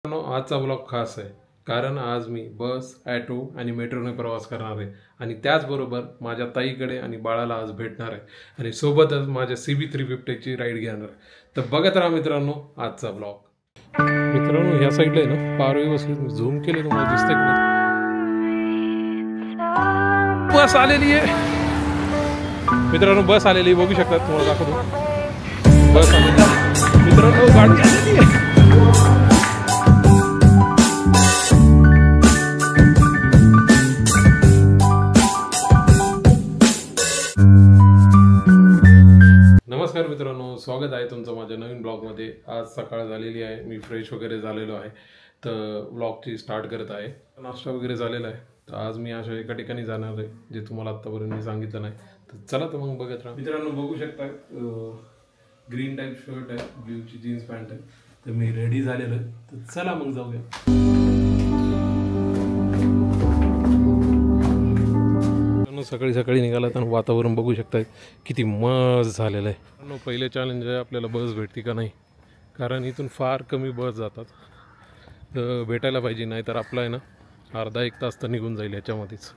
आजचा ब्लॉग खास आहे कारण आज मी बस, ॲटो आणि मेट्रोने प्रवास करणार आहे आणि त्याचबरोबर माझ्या ताईकडे आणि बाळाला आज भेटणार आहे आणि सोबतच माझ्या CB350ची राईड घेणार आहे. तर बघत राहा मित्रांनो आजचा ब्लॉग. मित्रांनो ह्या साईडला आहे ना पारवी बसली, मी झूम केले तुम्हाला दिसतंय की नाही. बस आलेली आहे मित्रांनो, बस आलेली बघू शकता, तुम्हाला दाखवतो. बस आलेली मित्रांनो, गाडी आलेली आहे. नमस्कार मित्रांनो, स्वागत आहे तुमचं माझ्या नवीन ब्लॉगमध्ये. आज सकाळ झालेली आहे, मी फ्रेश वगैरे झालेलो आहे, तर ब्लॉगची स्टार्ट करत आहे. नाश्ता वगैरे झालेला आहे, तर आज मी अशा एका ठिकाणी जाणार आहे जे तुम्हाला आत्तापर्यंत मी सांगितलं नाही. तर चला तर मग बघत राहा. मित्रांनो बघू शकता, ग्रीन टाईप शर्ट आहे, ब्ल्यूची जीन्स पॅन्ट आहे, तर मी रेडी झालेलो आहे. तर चला मग जाऊया. सकाळी सकाळी निघाला तर वातावरण बघू शकताय किती मस्त झालेलं आहे. पहिले चॅलेंज आहे आपल्याला बस भेटते का नाही, कारण इथून फार कमी बस जातात, तर भेटायला पाहिजे, नाही तर आपला आहे ना अर्धा एक तास तर निघून जाईल याच्यामध्येच.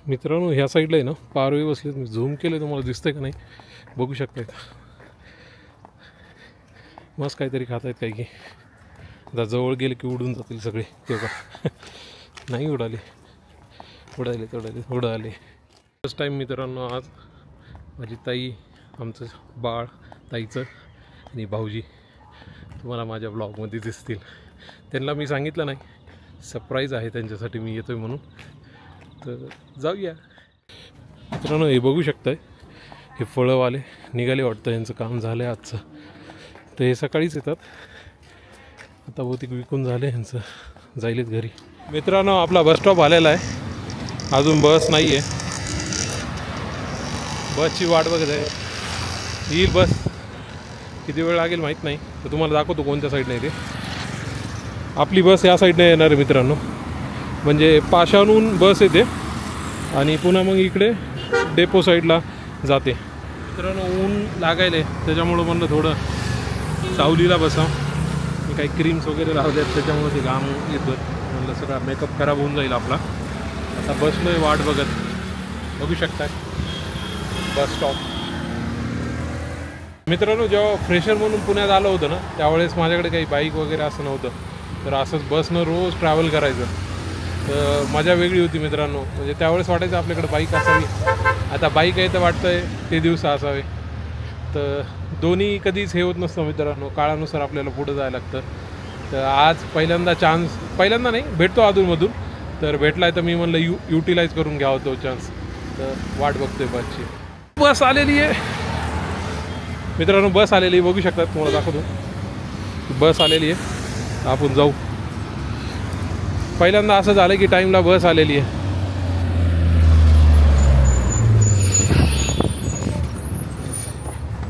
मित्रांनो ह्या साईडला आहे ना पारवी बसले, मी झूम केले, तुम्हाला दिसतंय का नाही बघू शकताय. मस्त काहीतरी खात आहेत काही की, आता जवळ गेले की उडून जातील सगळे. तेव्हा नाही उडाले. फर्स्ट टाईम मित्रांनो आज माझी ताई, आमचं बाळ, ताईचं आणि भाऊजी तुम्हाला माझ्या ब्लॉगमध्ये दिसतील. त्यांना मी सांगितलं नाही, सरप्राईज आहे त्यांच्यासाठी मी येतो आहे म्हणून. तर जाऊया मित्रांनो. हे बघू शकताय, हे फळंवाले निघाले वाटतं, यांचं काम झालं आहे आजचं. तर हे सकाळीच येतात, आता बहुतेक विकून झाले यांचं, जाईलेत घरी. मित्रांनो आपला बस स्टॉप आलेला आहे, अजून बस नाही आहे, बसची वाट बघत आहे. येईल बस, किती वेळ लागेल माहीत नाही, तर तुम्हाला दाखवतो कोणत्या साईडने येते. आपली बस या साईडने येणार आहे मित्रांनो, म्हणजे पाषाणहून बस येते आणि पुन्हा मग इकडे डेपो साईडला जाते. मित्रांनो ऊन लागायले, त्याच्यामुळं म्हणलं थोडं सावलीला बसा. मी काही क्रीम्स वगैरे लावल्यात, त्याच्यामुळे ते घाम येतं, म्हणलं सगळा मेकअप खराब होऊन जाईल आपला. आता बसलोय वाट बघत, बघू शकता बस स्टॉप. मित्रांनो जेव्हा फ्रेशर म्हणून पुण्यात आलं होतं ना, त्यावेळेस माझ्याकडे काही बाईक वगैरे असं नव्हतं, तर असंच बसनं रोज ट्रॅव्हल करायचं. तर मजा वेगळी होती मित्रांनो, म्हणजे त्यावेळेस वाटायचं आपल्याकडे बाईक असावी. आता बाईक आहे तर वाटतंय ते दिवस असावे. तर दोन्ही कधीच हे होत नसतं मित्रांनो, काळानुसार आपल्याला पुढं जायला लागतं. तर आज पहिल्यांदा नाही, भेटतो अधूनमधून, तर भेटलाय तर मी म्हणलं युटिलाइज करून घ्यावं तो चान्स. तर वाट बघतोय बसची. बस आलेली आहे मित्रांनो, बस आलेली आहे, बघू शकतात, तुम्हाला दाखवतो. बस आलेली आहे, आपण जाऊ. पहिल्यांदा असं झालं की टाईमला बस आलेली आहे.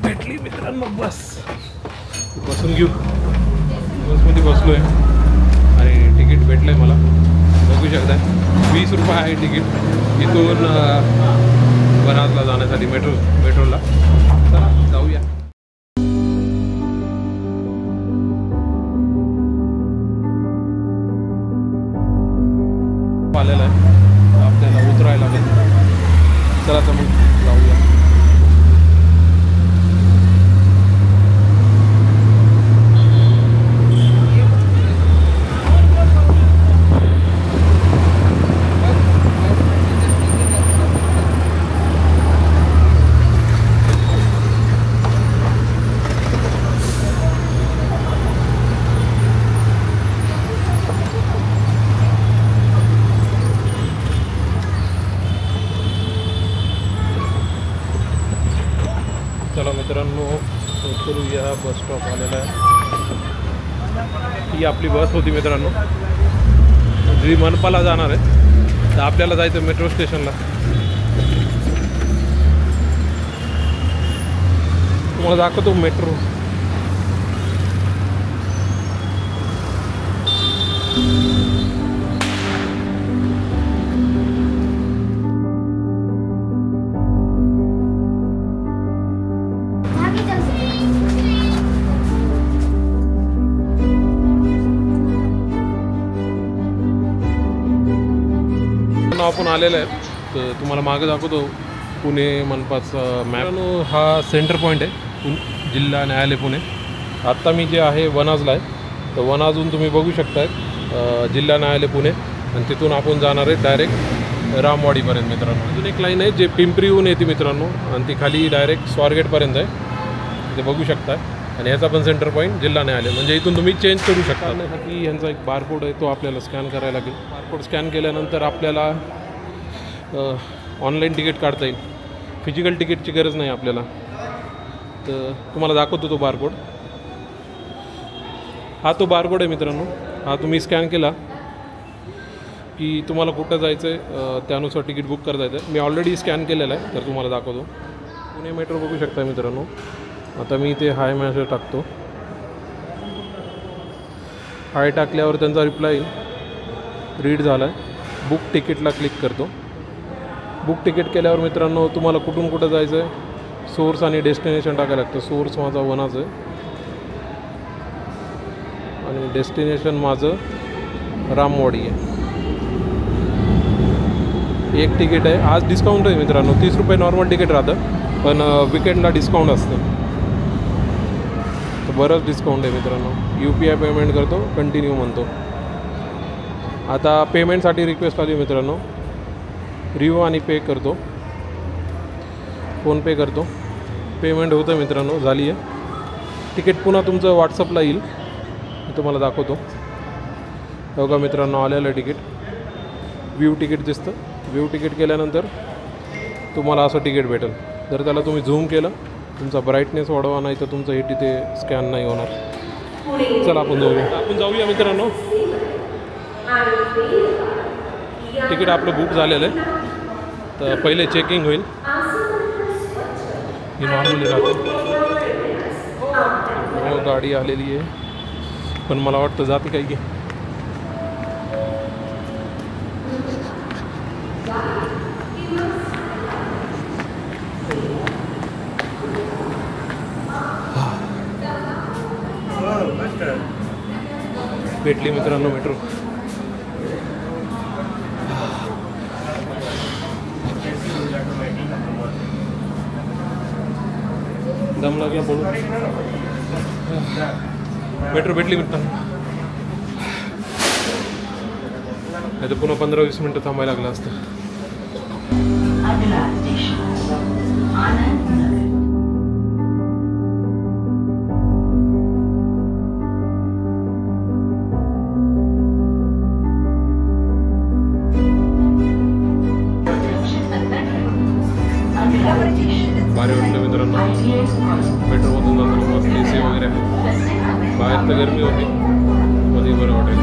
भेटली मित्रांनो बस, बसून घेऊ. बसमध्ये बसलो आहे आणि तिकीट भेटलं आहे मला, बघू शकता. 20 रुपये आहे तिकीट इथून बनासला जाण्यासाठी, मेट्रोला. चला जाऊया. आलेला आहे, आपल्याला उतरायला लागेल. चला तर मग जाऊया. चला मित्रांनो उतरूया, बस स्टॉप आलेला आहे. ही आपली बस होती मित्रांनो, जी मनपाला जाणार आहे. तर आपल्याला जायचं मेट्रो स्टेशनला. तुम्हाला दाखवतो मेट्रो. मित्रांनो आपण आलेलो आहे, तर तुम्हाला मागे दाखवतो पुणे मनपाचा मॅप. हा सेंटर पॉईंट आहे जिल्हा न्यायालय पुणे. आत्ता मी जे आहे वनाजला आहे, तर वनाजून तुम्ही बघू शकताय जिल्हा न्यायालय पुणे, आणि तिथून आपण जाणार आहे डायरेक्ट रामवाडीपर्यंत मित्रांनो. अजून एक लाईन आहे जे पिंपरीहून येते मित्रांनो, आणि ती खाली डायरेक्ट स्वारगेटपर्यंत आहे, ते बघू शकता. आणि याचा पण सेंटर पॉईंट जिल्हा न्यायालय, म्हणजे इथून तुम्ही चेंज करू शकता. की यांचा एक बारकोड आहे, तो आपल्याला स्कॅन करायला लागेल. बारकोड स्कॅन केल्यानंतर आपल्याला ऑनलाईन तिकीट काढता येईल. फिजिकल तिकीटची गरज नाही आपल्याला. तर तुम्हाला दाखवतो तो बारकोड. हा तो बारकोड आहे मित्रांनो. हा तुम्ही स्कॅन केला की तुम्हाला कुठं जायचं आहे त्यानुसार तिकीट बुक करता येतं. मी ऑलरेडी स्कॅन केलेलं आहे, तर तुम्हाला दाखवतो. पुणे मेट्रो बघू शकता मित्रांनो. आता मी इथे हाय मेसेज टाकतो. हाय टाकल्यावर त्यांचा रिप्लाय येईल, रीड झाला आहे. बुक तिकीटला क्लिक करतो. बुक तिकीट केल्यावर मित्रांनो तुम्हाला कुठून कुठं जायचं आहे, सोर्स आणि डेस्टिनेशन टाकायला लागतं. सोर्स माझा वनाचं आहे आणि डेस्टिनेशन माझं रामवाडी आहे. एक तिकीट आहे. आज डिस्काउंट आहे मित्रांनो, 30 रुपये नॉर्मल तिकीट राहतं, पण विकेंडला डिस्काउंट असतं. तर बरंच डिस्काउंट आहे मित्रांनो. UPI पेमेंट करतो, कंटिन्यू म्हणतो. आता पेमेंटसाठी रिक्वेस्ट आली मित्रांनो. रिव्ह्यू आणि पे करतो, फोनपे करतो. पेमेंट होतं मित्रांनो, झाली आहे. तिकीट पुन्हा तुमचं व्हॉट्सअपला येईल, मी तुम्हाला दाखवतो. बघा मित्रांनो, आलेलं तिकीट. व्ह्यू तिकीट दिसतं. व्ह्यू तिकीट केल्यानंतर तुम्हाला असं तिकीट भेटेल. जर त्याला तुम्ही झूम केलं, तुमचा ब्राईटनेस वाढवा, नाही तर तुमचं हे तिथे स्कॅन नाही होणार. चला आपण जाऊया मित्रांनो. तिकीट आपलं बुक झालेलं आहे, तर पहिले चेकिंग होईल. ही नॉर्मली राहते. गाडी आलेली आहे, पण मला वाटतं जाते काही की. भेटली मित्रांनो मेट्रो. दम लागला पडून. मेट्रो भेटली मित्रांनो. नाही तर पुन्हा 15-20 मिनटं थांबायला लागलं असतं. भारी वाटलं मित्रांनो. मेट्रोमधून जाताना मस्त AC वगैरे आहे. बाहेर तर गरमी होती, मध्ये बरं वाटेल.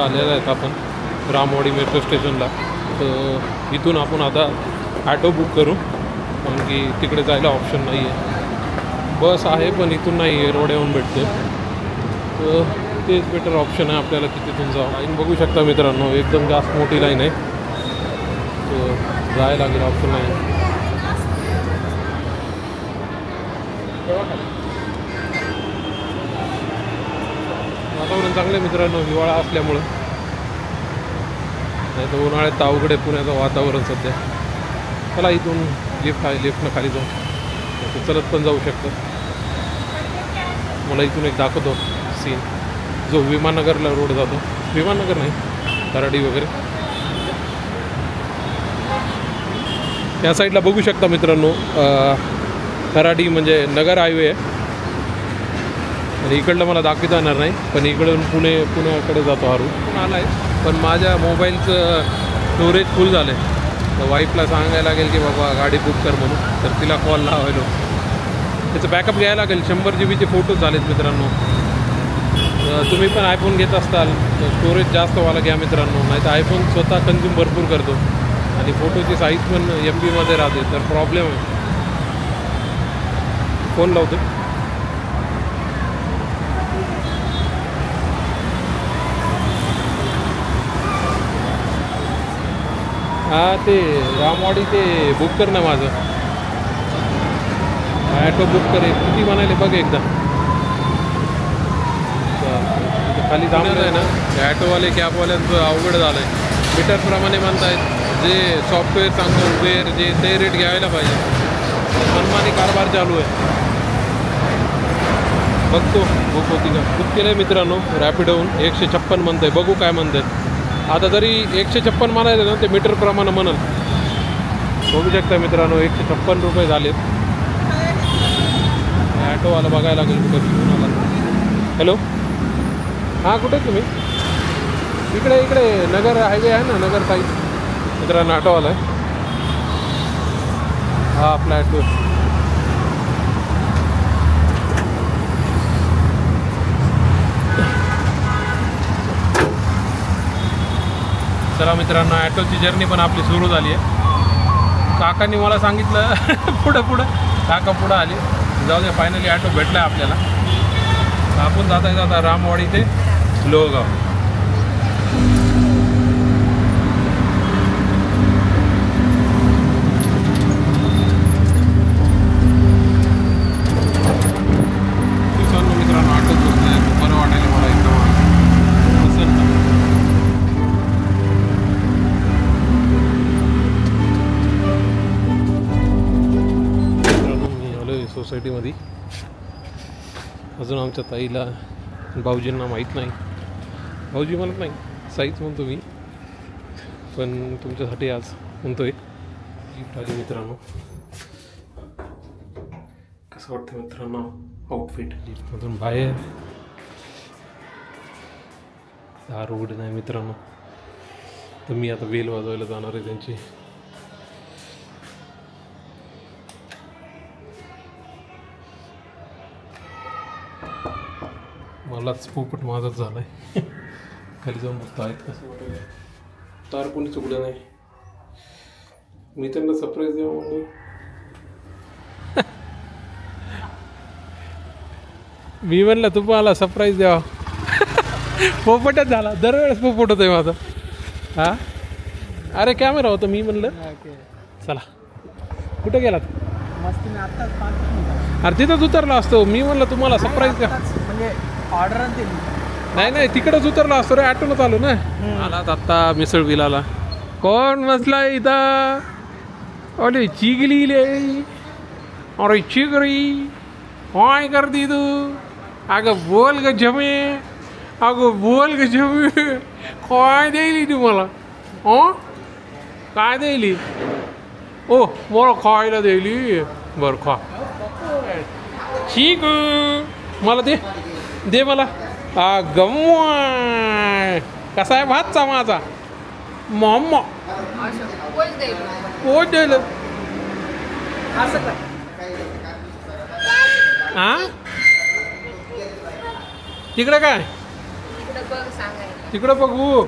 आलेला आहेत आपण रामवाडी मेट्रो स्टेशनला. तर इथून आपण आता ॲटो बुक करू, कारण की तिकडे जायला ऑप्शन नाही आहे. बस आहे पण इथून नाही आहे, रोड्याहून भेटते. तर तेच बेटर ऑप्शन आहे आपल्याला की तिथून जाऊ. लाईन बघू शकता मित्रांनो, एकदम जास्त मोठी लाईन आहे. तर जायला लागेल, ऑप्शन नाही. वातावरण चांगलं आहे मित्रांनो, हिवाळा असल्यामुळं. नाही तर उन्हाळ्यात तर अवघड आहे पुण्याचं वातावरण सध्या. चला इथून लिफ्ट आहे, लिफ्टनं खाली जाऊ. चलत पण जाऊ शकतं. मला इथून एक दाखवतो सीन, जो विमाननगरला रोड जातो. विमाननगर नाही, कराडी वगैरे या साईडला बघू शकता मित्रांनो. कराडी म्हणजे नगर हायवे आहे. आणि इकडलं मला दाखवता येणार नाही, पण इकडून पुण्याकडे जातो हा रूट. आला आहे, पण माझ्या मोबाईलचं स्टोरेज फुल झालं आहे. तर वाईफला सांगायला लागेल की बाबा गाडी बुक कर म्हणून. तर तिला कॉल लावायलो. त्याचं बॅकअप घ्यायला लागेल. 100 GB फोटोज झालेत मित्रांनो. तुम्ही पण आयफोन घेत असताल तर स्टोरेज जास्त वाला घ्या मित्रांनो, नाही तर आयफोन स्वतः कन्झ्युम भरपूर करतो आणि फोटोची साईज पण MB मध्ये राहते, तर प्रॉब्लेम आहे. फोन लावतो. हां ते रामवाडी ते बुक कर ना माझं, ॲटो बुक कर. किती म्हणाले बघ एकदा. खाली थांबलं आहे ना, ॲटोवाले कॅबवाल्यांचं अवघड झालं आहे. मीटरप्रमाणे म्हणतायत, जे सॉफ्टवेअर सांगतो उबेर जे ते रेट घ्यायला पाहिजे. मनमानी कारभार चालू आहे. बघतो बुक होती का. बुक केलं आहे मित्रांनो रॅपिडोहून. 156 म्हणतं आहे, बघू काय म्हणत आहेत. आता जरी 156 म्हणायचं ना ते मीटरप्रमाणे म्हणाल. बघू शकता मित्रांनो 156 रुपये झालेत. ॲटोवाला बघायला लागेल कुठं घेऊन आला. हॅलो, हां कुठे तुम्ही? इकडे नगर हायवे आहे ना, नगर साईड. मित्रांनो ऑटोवाला आहे हा आपला ॲटो. चला मित्रांनो, ॲटोची जर्नी पण आपली सुरू झाली आहे. काकांनी मला सांगितलं पुढं काका पुढं आली. जाऊ दे, फायनली ॲटो भेटला आहे आपल्याला. आपण जाता रामवाडी ते लोहगाव. मित्रांनो ऑटो बसले, बरं वाटायला मला एकदम पसंत. मी आलो आहे सोसायटीमध्ये. अजून आमच्या ताईला भाऊजींना माहीत नाही. भाऊजी म्हणत नाही, साईच म्हणतो मी, पण तुमच्यासाठी आज म्हणतोय. गिफ्ट आली मित्रांनो. कसं वाटतं मित्रांनो आउटफिट. लिफ्टमधून बाहेर दार उघड नाही मित्रांनो, तर मी आता बेल वाजवायला जाणार आहे त्यांची. मलाच पोपट माझाच झाला आहे. खाली जाऊन बघतो आहेत कसं वाटतं. तार कोणी चुकलं नाही. मी त्यांना सरप्राईज द्यावं म्हणून मी म्हणलं तुम्हाला सरप्राईज द्यावा. पोपटच झाला. दरवेळेस पोपट होतोय माझा. हां अरे कॅमेरा होता. मी म्हणलं चला. कुठे गेलात? अरे तिथंच उतरला असतो. मी म्हणलं तुम्हाला सरप्राईज द्या म्हणजे ऑर्डर दिली. नाही तिकडंच उतरला असतो रे. ॲटोनच आलो ना. आलात आत्ता मिसळ बिलाला. कोण बसला इथं? अरे चिगली ले. अरे चिगरी काय करते तू? अगं बोल ग जमे. अगं बोल ग जमे. काय द्यायली तुम्हाला? काय द्यायली? ओ मला खायला द्यायली. बरं खा. ठीक मला दे मला. गम्मा कसा आहे भातचा माझा? मम्मा पोच द्यायला. हा तिकडं काय? तिकडं बघू.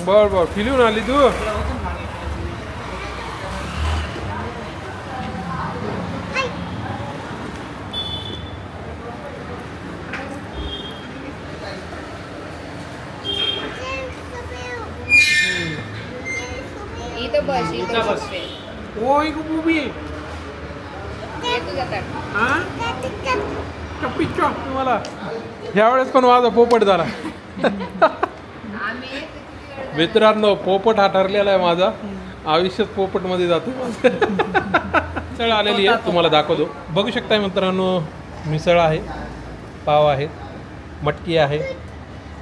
बर फिरून आली तू. ओय बुबी तुम्हाला ह्यावेळेस पण माझा पोपट झाला. मित्रांनो पोपट हा ठरलेला आहे माझा. आयुष्यात पोपट मध्ये जातो. मिसळ आलेली आहे तुम्हाला दाखवतो. बघू शकताय मित्रांनो मिसळ आहे, पाव आहे, मटकी आहे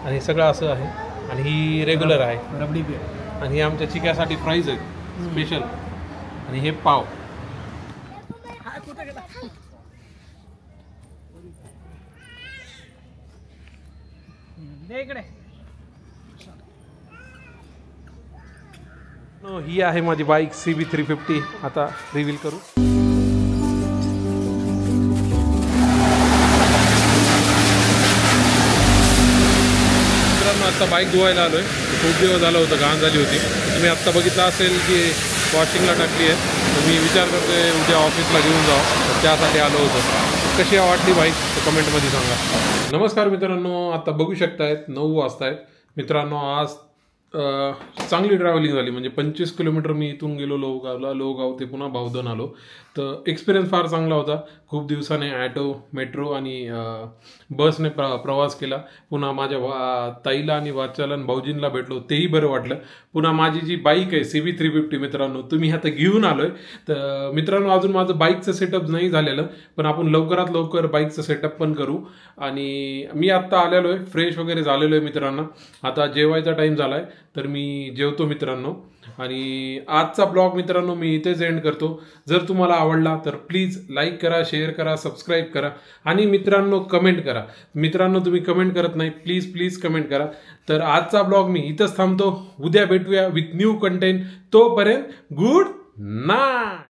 आणि सगळं असं आहे. आणि ही रेग्युलर आहे रबडी बी. आणि ही आमच्या चिक्यासाठी फ्राईज आहे स्पेशल. आणि हे पाव. ही आहे माझी बाईक CB350. आता रिव्हील करू. आत्ता बाईक धुवायला आलो आहे. खूप दिवस झालं होतं, घाण झाली होती. तुम्ही आत्ता बघितलं असेल की वॉशिंगला टाकली आहे. तर मी विचार करतो आहे उद्या ऑफिसला घेऊन जावं, तर त्यासाठी आलो होतो. कशी वाटली बाईक तर कमेंटमध्ये सांगा. नमस्कार मित्रांनो, आता बघू शकतायत 9 वाजता आहेत. मित्रांनो आज चांगली ट्रॅव्हलिंग झाली. म्हणजे 25 किलोमीटर मी इथून गेलो लोहगाव ते पुन्हा भावधन आलो. तर एक्सपिरियन्स फार चांगला होता. खूप दिवसाने ॲटो, मेट्रो आणि बसने प्रवास केला. पुन्हा माझ्या ताईला आणि वाच्याला आणि भाऊजींना भेटलो, तेही बरं वाटलं. पुन्हा माझी जी बाईक आहे CB350 मित्रांनो, तुम्ही आता घेऊन आलोय. तर मित्रांनो अजून माझं बाईकचं सेटअप नाही झालेलं, पण आपण लवकरात लवकर बाईकचं सेटअप पण करू. आणि मी आत्ता आलेलो आहे, फ्रेश वगैरे झालेलो आहे मित्रांनो. आता जेवायचा टाईम झाला आहे, तर मी जेवतो मित्रांनो. आणि आजचा ब्लॉग मित्रांनो मी इथेच एंड करतो. जर तुम्हाला आवडला तर प्लीज लाईक करा, शेअर करा, सबस्क्राईब करा आणि मित्रांनो कमेंट करा. मित्रांनो तुम्ही कमेंट करत नाही, प्लीज प्लीज कमेंट करा. तर आजचा ब्लॉग मी इथंच थांबतो. उद्या भेटूया विथ न्यू कंटेंट. तोपर्यंत गुड नाईट.